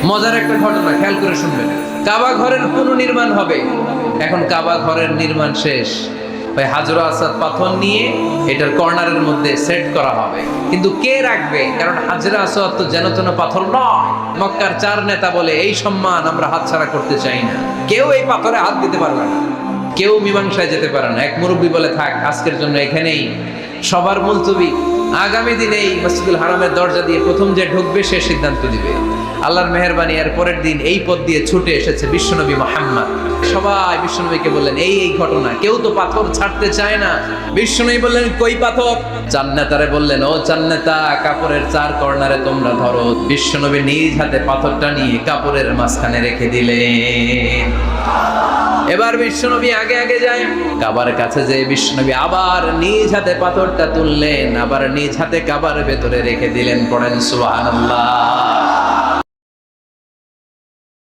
মজার একটা ঘটনা, খেয়াল করে শুনবেন। কাবা ঘরের পুনর্নির্মাণ হবে। এখন কাবা ঘরের নির্মাণ শেষ, ওই হাজর আসাদ পাথর নিয়ে এটার কর্নারের মধ্যে সেট করা হবে। কিন্তু কে রাখবে? কারণ হাজরা আসওয়াদ তো যেন তেন পাথর নয়। মক্কার 4 নেতা বলে এই সম্মান আমরা হাতছাড়া করতে চাই না। কেউ এই পাথরে হাত দিতে পারবে না, কেউ মীমাংসায় যেতে পারে না। এক মুরব্বী বলে, থাক আজকের জন্য এখানেই সবার মুলতবি, আগামী দিনে এই মসজিদুল হারামের দরজা দিয়ে প্রথম যে ঢুকবে সে সিদ্ধান্ত দিবে। আল্লাহর মেহেরবানি, এর পরের দিন এই পথ দিয়ে ছুটে এসেছে বিশ্বনবী মুহাম্মদ। সবাই বিশ্বনবীকে বললেন, এই ঘটনা, কেউ তো পাথর ছাড়তে চায় না। বিশ্বনবী বললেন, কই পাথর? জান্নাতারে বললেন, ও জান্নাতা, কাপড়ের 4 কর্নারে তোমরা ধরো। বিশ্বনবী নিজ হাতে পাথরটা নিয়ে কাপড়ের মাঝখানে রেখে দিলেন। এবার বিশ্বনবী আগে আগে যায়, কাবার কাছে যে বিশ্বনবী আবার নিজ হাতে পাথরটা তুললেন, আবার নিজ হাতে কাবার ভেতরে রেখে দিলেন। পড়েন সুবহানাল্লাহ।